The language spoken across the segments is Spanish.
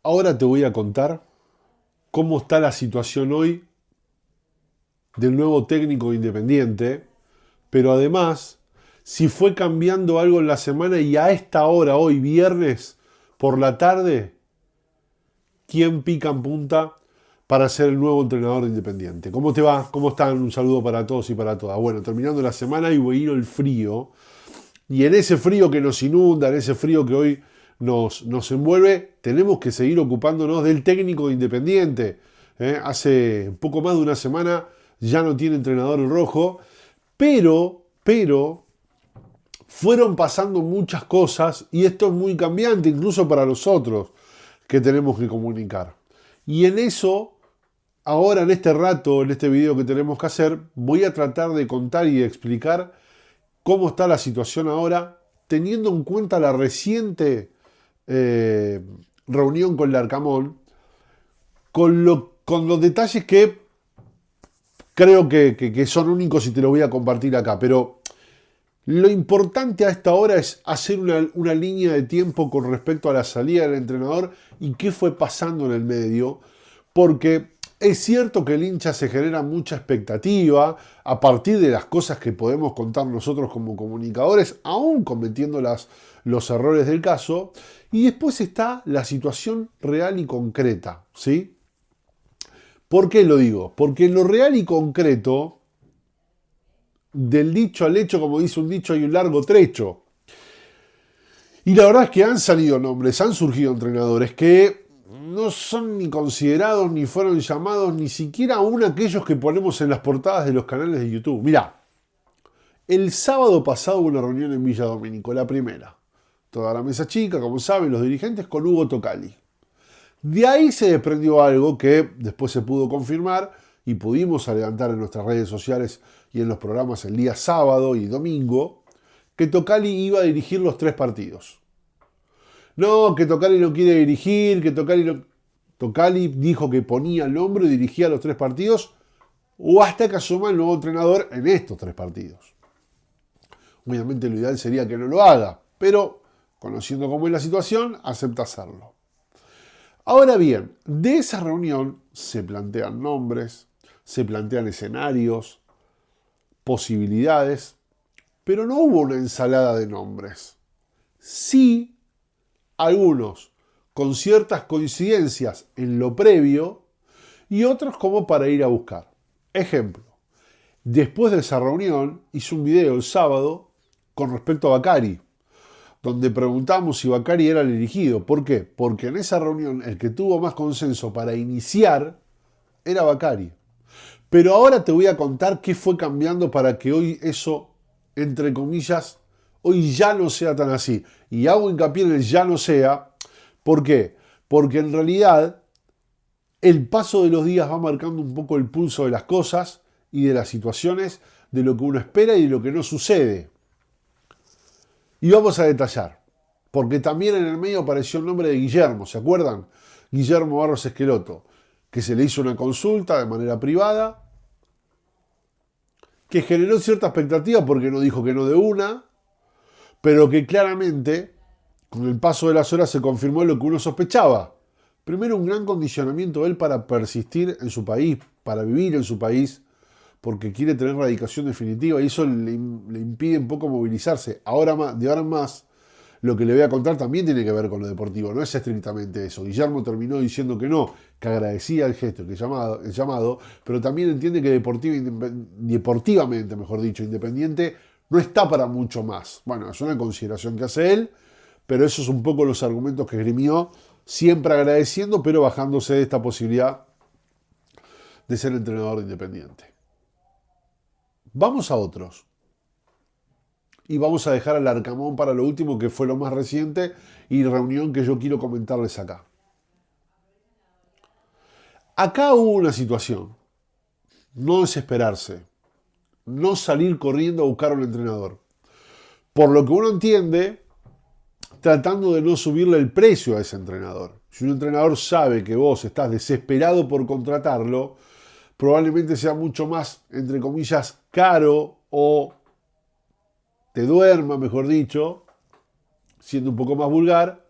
Ahora te voy a contar cómo está la situación hoy del nuevo técnico de Independiente, pero además si fue cambiando algo en la semana y a esta hora, hoy viernes por la tarde, quién pica en punta para ser el nuevo entrenador de Independiente. ¿Cómo te va? ¿Cómo están? Un saludo para todos y para todas. Bueno, terminando la semana y vino el frío. Y en ese frío que nos inunda, en ese frío que hoy nos envuelve, tenemos que seguir ocupándonos del técnico de Independiente. Hace poco más de una semana ya no tiene entrenador el rojo, pero fueron pasando muchas cosas y esto es muy cambiante, incluso para nosotros que tenemos que comunicar. Y en eso, ahora en este rato, en este video que tenemos que hacer, voy a tratar de contar y de explicar cómo está la situación ahora, teniendo en cuenta la reciente reunión con Larcamón, con los detalles que creo que son únicos y te lo voy a compartir acá. Pero lo importante a esta hora es hacer una línea de tiempo con respecto a la salida del entrenador y qué fue pasando en el medio, porque es cierto que el hincha se genera mucha expectativa a partir de las cosas que podemos contar nosotros como comunicadores, aún cometiendo los errores del caso, y después está la situación real y concreta, ¿sí? ¿Por qué lo digo? Porque en lo real y concreto, del dicho al hecho, como dice un dicho, hay un largo trecho. Y la verdad es que han salido nombres, han surgido entrenadores que no son ni considerados, ni fueron llamados, ni siquiera aún aquellos que ponemos en las portadas de los canales de YouTube. Mirá, el sábado pasado hubo una reunión en Villa Domínico, la primera. Toda la mesa chica, como saben, los dirigentes con Hugo Tocali. De ahí se desprendió algo que después se pudo confirmar y pudimos adelantar en nuestras redes sociales y en los programas el día sábado y domingo, que Tocali iba a dirigir los 3 partidos. No, que Tocali no quiere dirigir, que Tocali no... Tocali dijo que ponía el nombre y dirigía los 3 partidos o hasta que asuma el nuevo entrenador en estos 3 partidos. Obviamente lo ideal sería que no lo haga, pero conociendo cómo es la situación, acepta hacerlo. Ahora bien, de esa reunión se plantean nombres, se plantean escenarios, posibilidades, pero no hubo una ensalada de nombres. Sí, algunos con ciertas coincidencias en lo previo y otros como para ir a buscar. Ejemplo, después de esa reunión hice un video el sábado con respecto a Bacari, donde preguntamos si Bacari era el elegido. ¿Por qué? Porque en esa reunión el que tuvo más consenso para iniciar era Bacari. Pero ahora te voy a contar qué fue cambiando para que hoy eso, entre comillas, hoy ya no sea tan así. Y hago hincapié en el ya no sea. ¿Por qué? Porque en realidad el paso de los días va marcando un poco el pulso de las cosas y de las situaciones, de lo que uno espera y de lo que no sucede. Y vamos a detallar, porque también en el medio apareció el nombre de Guillermo, ¿se acuerdan? Guillermo Barros Esqueloto, que se le hizo una consulta de manera privada, que generó cierta expectativa porque no dijo que no de una, pero que claramente, con el paso de las horas se confirmó lo que uno sospechaba. Primero, un gran condicionamiento de él para persistir en su país, para vivir en su país, porque quiere tener radicación definitiva y eso le impide un poco movilizarse. De ahora en más, lo que le voy a contar también tiene que ver con lo deportivo, no es estrictamente eso. Guillermo terminó diciendo que no, que agradecía el gesto, que el llamado, pero también entiende que deportivamente, mejor dicho, Independiente no está para mucho más. Bueno, es una consideración que hace él, pero esos son un poco los argumentos que esgrimió, siempre agradeciendo, pero bajándose de esta posibilidad de ser entrenador de Independiente. Vamos a otros. Y vamos a dejar al Arcamón para lo último, que fue lo más reciente y reunión que yo quiero comentarles acá. Acá hubo una situación. No desesperarse. No salir corriendo a buscar a un entrenador. Por lo que uno entiende, tratando de no subirle el precio a ese entrenador. Si un entrenador sabe que vos estás desesperado por contratarlo, probablemente sea mucho más, entre comillas, caro o te duerma, mejor dicho, siendo un poco más vulgar,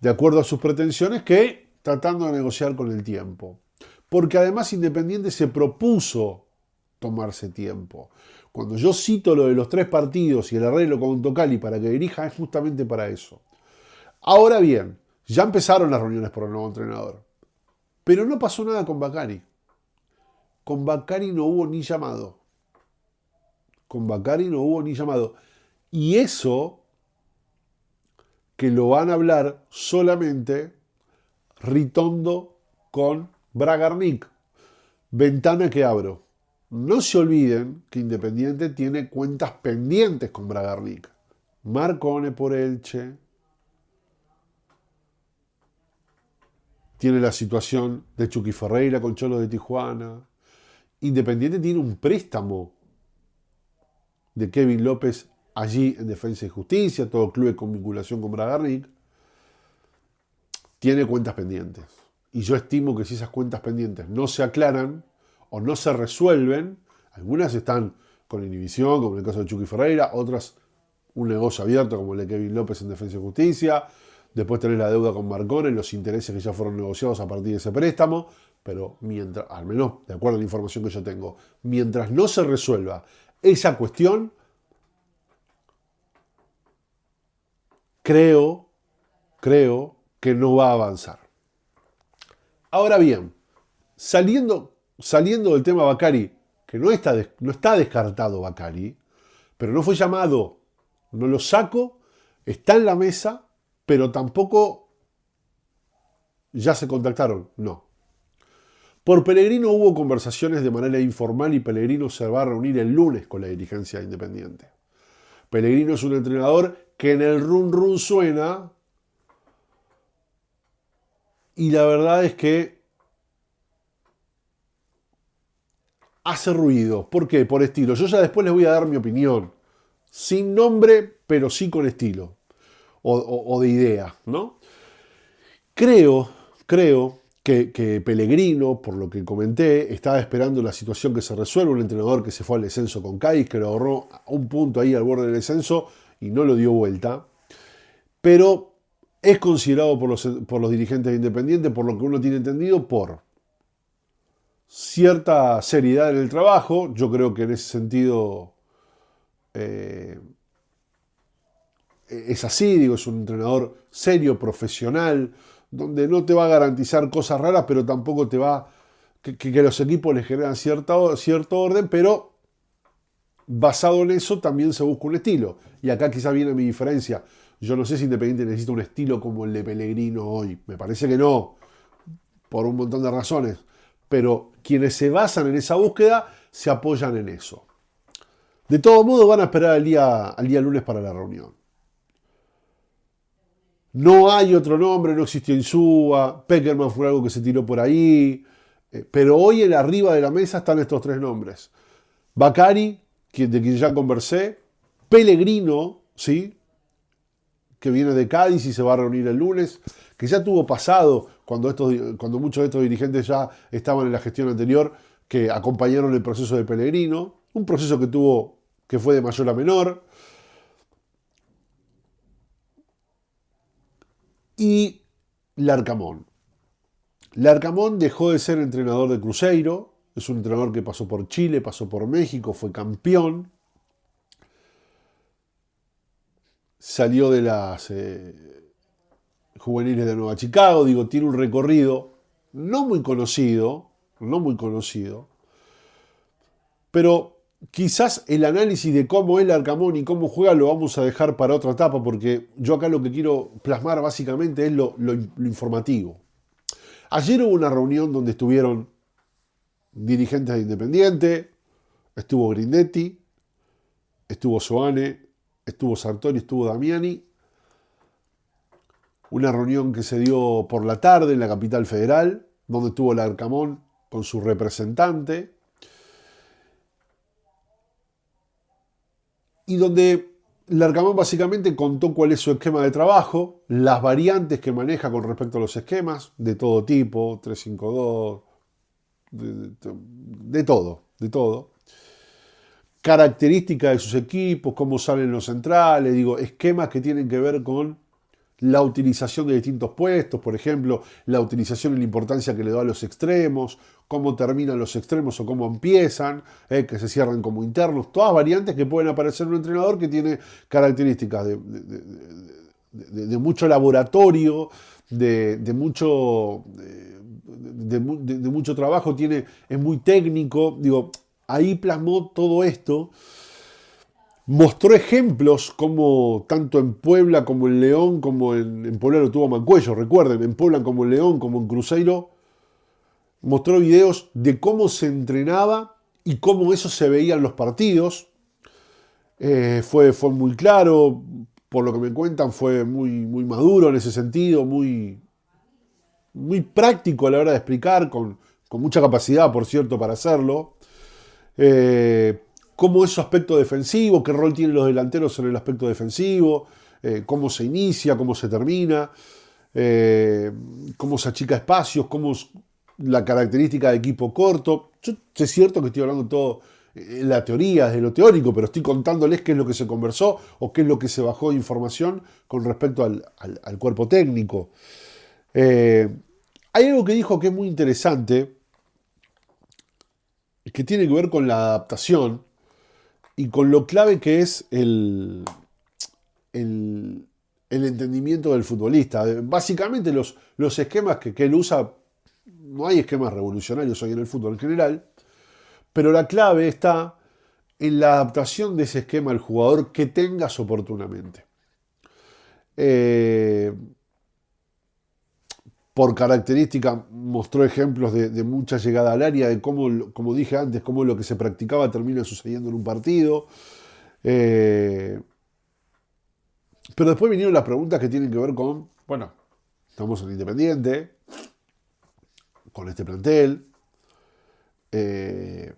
de acuerdo a sus pretensiones, que tratando de negociar con el tiempo. Porque además Independiente se propuso tomarse tiempo. Cuando yo cito lo de los 3 partidos y el arreglo con Tocali para que dirija, es justamente para eso. Ahora bien, ya empezaron las reuniones por el nuevo entrenador. Pero no pasó nada con Bacari. Con Bacari no hubo ni llamado. Con Bacari no hubo ni llamado. Y eso que lo van a hablar solamente Ritondo con Bragarnik. Ventana que abro. No se olviden que Independiente tiene cuentas pendientes con Bragarnik. Marcone por Elche. Tiene la situación de Chucky Ferreira con Cholo de Tijuana. Independiente tiene un préstamo de Kevin López allí en Defensa y Justicia, todo club con vinculación con Bragarnik. Tiene cuentas pendientes. Y yo estimo que si esas cuentas pendientes no se aclaran o no se resuelven, algunas están con inhibición, como en el caso de Chucky Ferreira, otras un negocio abierto, como el de Kevin López en Defensa y Justicia. Después tenés la deuda con Marcone, los intereses que ya fueron negociados a partir de ese préstamo. Pero mientras, al menos de acuerdo a la información que yo tengo, mientras no se resuelva esa cuestión, creo que no va a avanzar. Ahora bien, saliendo del tema Bacari, que no está descartado Bacari, pero no fue llamado, no lo saco, está en la mesa, pero tampoco ya se contactaron, no. Por Pellegrino hubo conversaciones de manera informal y Pellegrino se va a reunir el lunes con la dirigencia de Independiente. Pellegrino es un entrenador que en el run run suena y la verdad es que hace ruido. ¿Por qué? Por estilo. Yo ya después les voy a dar mi opinión. Sin nombre, pero sí con estilo. O de idea, ¿no? Creo que Pellegrino, por lo que comenté, estaba esperando la situación que se resuelva. Un entrenador que se fue al descenso con Cádiz, que lo ahorró un punto ahí al borde del descenso y no lo dio vuelta. Pero es considerado por los dirigentes de Independiente, por lo que uno tiene entendido, por cierta seriedad en el trabajo. Yo creo que en ese sentido es así, digo, es un entrenador serio, profesional, donde no te va a garantizar cosas raras, pero tampoco te va que los equipos les generan cierto orden, pero basado en eso también se busca un estilo. Y acá quizá viene mi diferencia. Yo no sé si Independiente necesita un estilo como el de Pellegrino hoy. Me parece que no, por un montón de razones. Pero quienes se basan en esa búsqueda se apoyan en eso. De todo modo van a esperar al día lunes para la reunión. No hay otro nombre, no existió Insúa, Peckerman fue algo que se tiró por ahí, pero hoy en arriba de la mesa están estos 3 nombres. Bacari, de quien ya conversé, Pellegrino, ¿sí?, que viene de Cádiz y se va a reunir el lunes, que ya tuvo pasado cuando muchos de estos dirigentes ya estaban en la gestión anterior, que acompañaron el proceso de Pellegrino, un proceso que fue de mayor a menor. Y Larcamón. Larcamón dejó de ser entrenador de Cruzeiro, es un entrenador que pasó por Chile, pasó por México, fue campeón, salió de las juveniles de Nueva Chicago, digo, tiene un recorrido no muy conocido, pero quizás el análisis de cómo es Larcamón y cómo juega lo vamos a dejar para otra etapa, porque yo acá lo que quiero plasmar básicamente es lo informativo. Ayer hubo una reunión donde estuvieron dirigentes de Independiente, estuvo Grindetti, estuvo Soane, estuvo Sartori, estuvo Damiani. Una reunión que se dio por la tarde en la capital federal, donde estuvo Larcamón con su representante. Y donde Larcamón básicamente contó cuál es su esquema de trabajo, las variantes que maneja con respecto a los esquemas, de todo tipo, 3-5-2, de todo. Características de sus equipos, cómo salen los centrales, digo, esquemas que tienen que ver con la utilización de distintos puestos, por ejemplo, la utilización y la importancia que le da a los extremos, cómo terminan los extremos o cómo empiezan, que se cierran como internos, todas variantes que pueden aparecer en un entrenador que tiene características de mucho laboratorio, de mucho, de mucho trabajo, es muy técnico, digo, ahí plasmó todo esto. Mostró ejemplos como tanto en Puebla como en León, como en Puebla lo tuvo Mancuello, recuerden, en Puebla como en León, como en Cruzeiro, mostró videos de cómo se entrenaba y cómo eso se veía en los partidos. Fue muy claro, por lo que me cuentan, fue muy maduro en ese sentido, muy práctico a la hora de explicar, con mucha capacidad, por cierto, para hacerlo. Cómo es su aspecto defensivo, qué rol tienen los delanteros en el aspecto defensivo, cómo se inicia, cómo se termina, cómo se achica espacios, cómo es la característica de equipo corto. Yo es cierto que estoy hablando todo en la teoría, desde lo teórico, pero estoy contándoles qué es lo que se conversó o qué es lo que se bajó de información con respecto al cuerpo técnico. Hay algo que dijo que es muy interesante, que tiene que ver con la adaptación y con lo clave que es el, el entendimiento del futbolista. Básicamente los esquemas que él usa, no hay esquemas revolucionarios hoy en el fútbol en general, pero la clave está en la adaptación de ese esquema al jugador que tengas oportunamente. Eh, por característica mostró ejemplos de mucha llegada al área, de cómo, como dije antes, cómo lo que se practicaba termina sucediendo en un partido. Eh, pero después vinieron las preguntas que tienen que ver con, bueno, estamos en Independiente, con este plantel. Eh,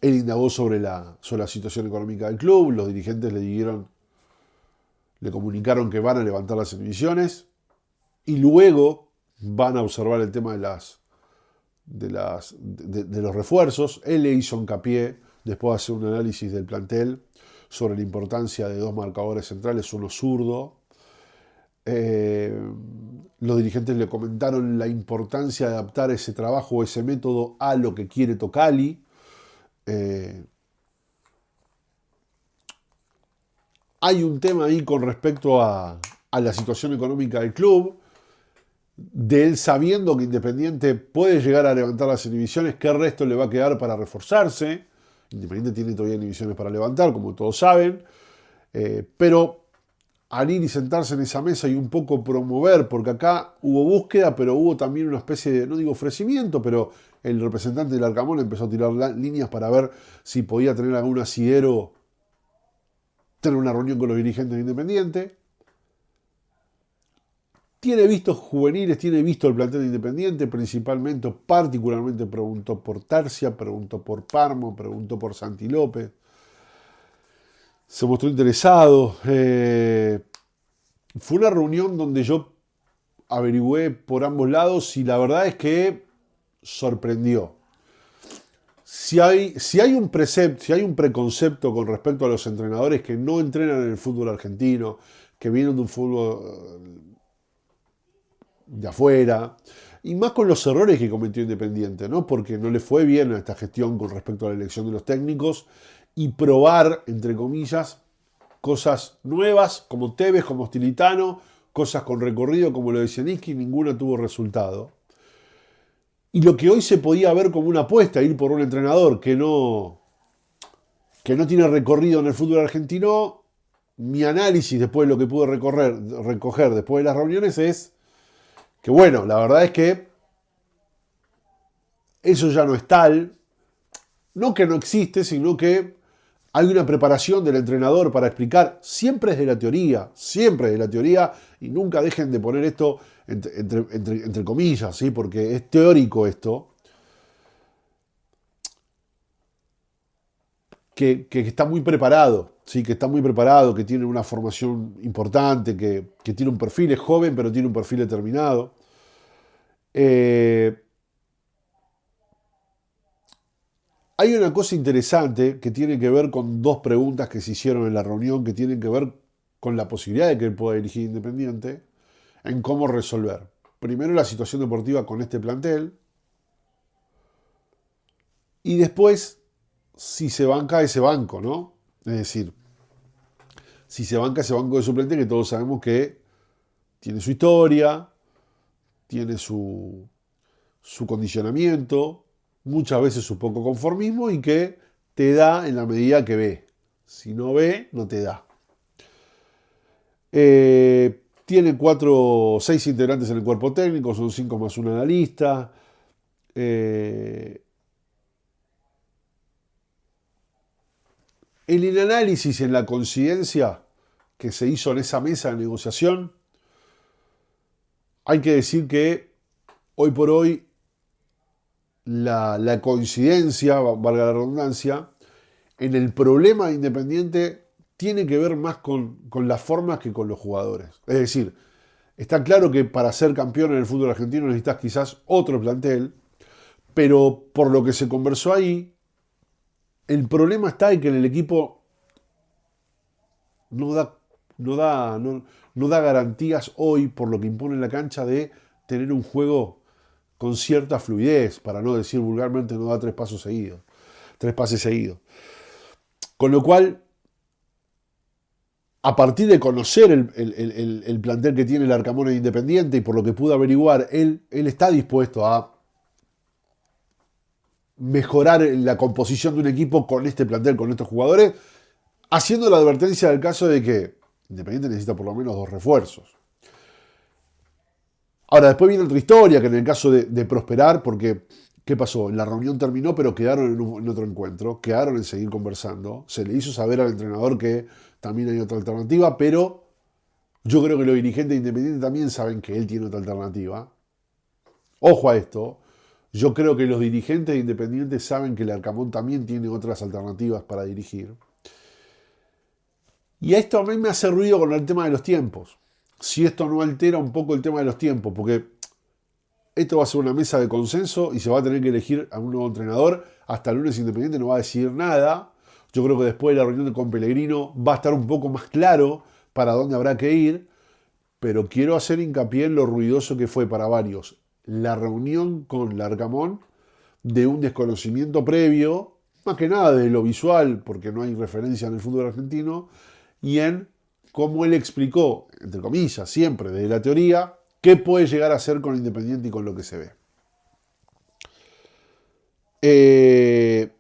Él indagó sobre la situación económica del club, los dirigentes le comunicaron que van a levantar las emisiones y luego van a observar el tema de los refuerzos. Él le hizo hincapié, después de hacer un análisis del plantel, sobre la importancia de dos marcadores centrales, uno zurdo. Los dirigentes le comentaron la importancia de adaptar ese trabajo o ese método a lo que quiere Tocali. Hay un tema ahí con respecto a la situación económica del club, de él sabiendo que Independiente puede llegar a levantar las divisiones, qué resto le va a quedar para reforzarse. Independiente tiene todavía divisiones para levantar, como todos saben, pero al ir y sentarse en esa mesa y un poco promover, porque acá hubo búsqueda, pero hubo también una especie de, no digo ofrecimiento, pero el representante del Arcamón empezó a tirar líneas para ver si podía tener algún asidero, tener una reunión con los dirigentes de Independiente. Tiene vistos juveniles, tiene visto el plantel de Independiente, principalmente, particularmente preguntó por Tarcia, preguntó por Parmo, preguntó por Santi López. Se mostró interesado. Fue una reunión donde yo averigüé por ambos lados y la verdad es que sorprendió. Si hay un precepto, si hay un preconcepto con respecto a los entrenadores que no entrenan en el fútbol argentino, que vienen de un fútbol de afuera, y más con los errores que cometió Independiente, ¿no? Porque no le fue bien a esta gestión con respecto a la elección de los técnicos y probar, entre comillas, cosas nuevas como Tevez, como Stilitano, cosas con recorrido como lo de Zielinski, ninguna tuvo resultado. Y lo que hoy se podía ver como una apuesta, ir por un entrenador que no tiene recorrido en el fútbol argentino, mi análisis después de lo que pude recoger después de las reuniones es que bueno, la verdad es que eso ya no es tal, no que no existe, sino que hay una preparación del entrenador para explicar, siempre es de la teoría, siempre es de la teoría, y nunca dejen de poner esto entre comillas, ¿sí? Porque es teórico esto, que está muy preparado, ¿sí? Que está muy preparado, que tiene una formación importante, que tiene un perfil, es joven, pero tiene un perfil determinado. Eh, Hay una cosa interesante que tiene que ver con dos preguntas que se hicieron en la reunión, que tienen que ver con la posibilidad de que él pueda dirigir Independiente, en cómo resolver. Primero la situación deportiva con este plantel, y después si se banca ese banco, ¿no? Es decir, si se banca ese banco de suplente que todos sabemos que tiene su historia, tiene su condicionamiento, muchas veces su poco conformismo y que te da en la medida que ve. Si no ve, no te da. Tiene 6 integrantes en el cuerpo técnico, son 5 más un analista. En el análisis, en la coincidencia que se hizo en esa mesa de negociación, hay que decir que hoy por hoy la coincidencia, valga la redundancia, en el problema de Independiente tiene que ver más con las formas que con los jugadores. Es decir, está claro que para ser campeón en el fútbol argentino necesitas quizás otro plantel, pero por lo que se conversó ahí, el problema está en que en el equipo no da garantías hoy, por lo que impone la cancha, de tener un juego con cierta fluidez, para no decir vulgarmente, no da 3 pases seguidos. Con lo cual, a partir de conocer el plantel que tiene el Arcamón en Independiente y por lo que pude averiguar, él está dispuesto a mejorar la composición de un equipo con este plantel, con estos jugadores, haciendo la advertencia del caso de que Independiente necesita por lo menos 2 refuerzos. Ahora, después viene otra historia, que en el caso de Prosperar, porque, ¿qué pasó? La reunión terminó, pero quedaron en otro encuentro, quedaron en seguir conversando. Se le hizo saber al entrenador que también hay otra alternativa, pero yo creo que los dirigentes de Independiente también saben que él tiene otra alternativa. Ojo a esto, yo creo que los dirigentes de Independiente saben que el Arcamón también tiene otras alternativas para dirigir. Y esto a mí me hace ruido con el tema de los tiempos. Si esto no altera un poco el tema de los tiempos, porque esto va a ser una mesa de consenso y se va a tener que elegir a un nuevo entrenador. Hasta el lunes Independiente no va a decidir nada. Yo creo que después de la reunión con Pellegrino va a estar un poco más claro para dónde habrá que ir, pero quiero hacer hincapié en lo ruidoso que fue para varios la reunión con Larcamón, de un desconocimiento previo, más que nada de lo visual, porque no hay referencia en el fútbol argentino, y en cómo él explicó, entre comillas, siempre desde la teoría, qué puede llegar a ser con Independiente y con lo que se ve.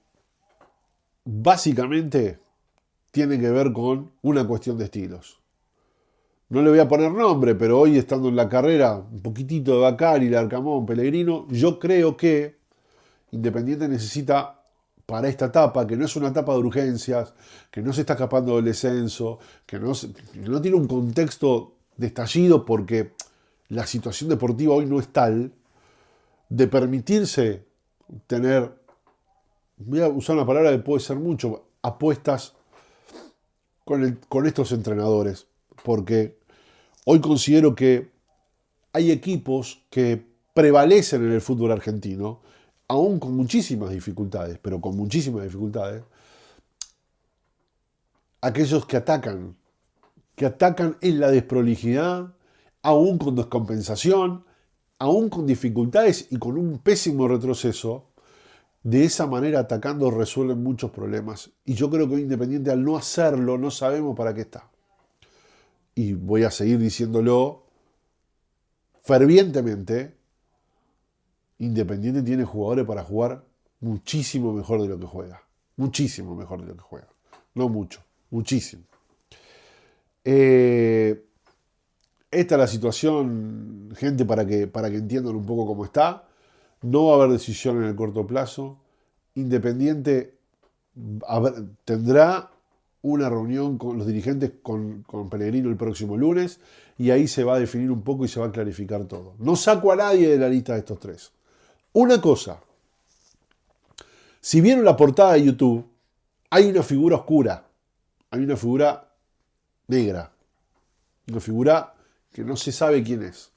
Básicamente tiene que ver con una cuestión de estilos. No le voy a poner nombre, pero hoy estando en la carrera, un poquitito de Bacari, Larcamón, Pellegrino, yo creo que Independiente necesita para esta etapa, que no es una etapa de urgencias, que no se está escapando del descenso, que no tiene un contexto de estallido porque la situación deportiva hoy no es tal, de permitirse tener, voy a usar una palabra que puede ser mucho, apuestas con estos entrenadores, porque hoy considero que hay equipos que prevalecen en el fútbol argentino, aún con muchísimas dificultades, pero con muchísimas dificultades, aquellos que atacan en la desprolijidad, aún con descompensación, aún con dificultades y con un pésimo retroceso. De esa manera, atacando, resuelven muchos problemas. Y yo creo que Independiente, al no hacerlo, no sabemos para qué está. Y voy a seguir diciéndolo fervientemente, Independiente tiene jugadores para jugar muchísimo mejor de lo que juega. Muchísimo mejor de lo que juega. No mucho, muchísimo. Esta es la situación, gente, para que entiendan un poco cómo está. No va a haber decisión en el corto plazo. Independiente tendrá una reunión con los dirigentes, con Pellegrino el próximo lunes, y ahí se va a definir un poco y se va a clarificar todo. No saco a nadie de la lista de estos 3. Una cosa, si vieron la portada de YouTube, hay una figura oscura, hay una figura negra, una figura que no se sabe quién es.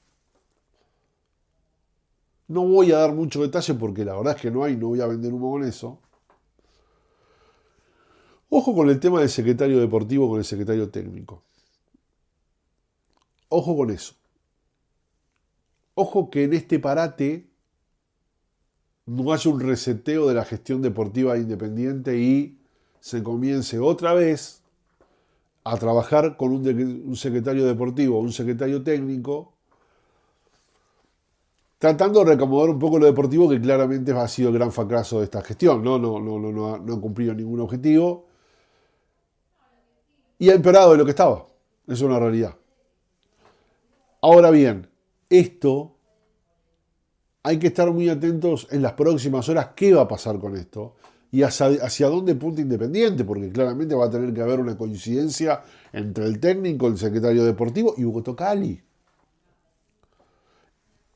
No voy a dar mucho detalle porque la verdad es que no voy a vender humo con eso. Ojo con el tema del secretario deportivo con el secretario técnico. Ojo con eso. Ojo que en este parate no haya un reseteo de la gestión deportiva de Independiente y se comience otra vez a trabajar con un secretario deportivo o un secretario técnico, tratando de reacomodar un poco lo deportivo, que claramente ha sido el gran fracaso de esta gestión. No han cumplido ningún objetivo y ha empeorado de lo que estaba. Eso es una realidad. Ahora bien, esto hay que estar muy atentos en las próximas horas qué va a pasar con esto y hacia dónde punta Independiente, porque claramente va a tener que haber una coincidencia entre el técnico, el secretario deportivo y Hugo Tocali.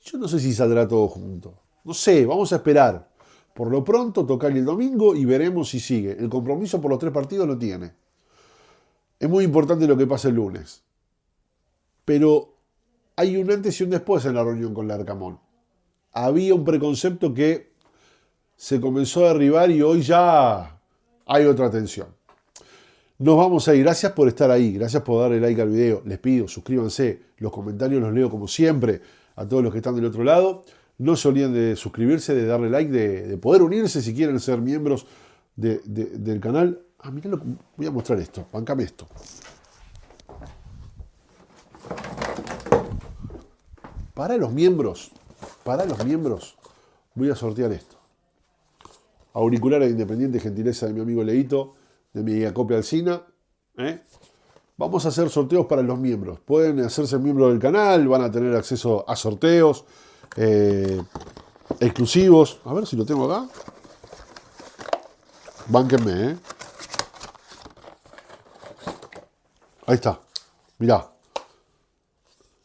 Yo no sé si saldrá todo junto. No sé, vamos a esperar. Por lo pronto, Tocali el domingo y veremos si sigue. El compromiso por los 3 partidos lo tiene. Es muy importante lo que pasa el lunes. Pero hay un antes y un después en la reunión con Larcamón. Había un preconcepto que se comenzó a derribar y hoy ya hay otra tensión. Nos vamos a ir. Gracias por estar ahí. Gracias por darle like al video. Les pido, suscríbanse. Los comentarios los leo como siempre a todos los que están del otro lado. No se olviden de suscribirse, de darle like, de poder unirse si quieren ser miembros del canal. Ah, mirá voy a mostrar esto. Bancame esto. Para los miembros, voy a sortear esto. Auriculares de Independiente, gentileza de mi amigo Leito, de mi Acopia Alsina. Vamos a hacer sorteos para los miembros. Pueden hacerse miembros del canal, van a tener acceso a sorteos exclusivos. A ver si lo tengo acá. Bánquenme, Ahí está. Mirá.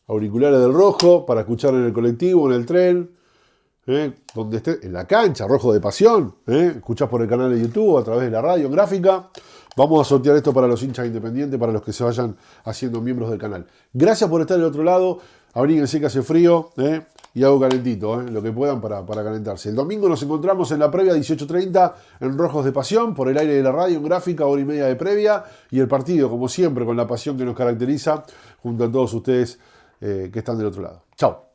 Auriculares del Rojo para escuchar en el colectivo, en el tren, donde esté, en la cancha, Rojo de Pasión. Escuchás por el canal de YouTube, a través de la radio, en gráfica. Vamos a sortear esto para los hinchas independientes, para los que se vayan haciendo miembros del canal. Gracias por estar del otro lado. Abríguense que hace frío y algo calentito, lo que puedan para calentarse. El domingo nos encontramos en la previa 18:30 en Rojos de Pasión, por el aire de la radio, en gráfica, 1h30 de previa. Y el partido, como siempre, con la pasión que nos caracteriza, junto a todos ustedes que están del otro lado. Chao.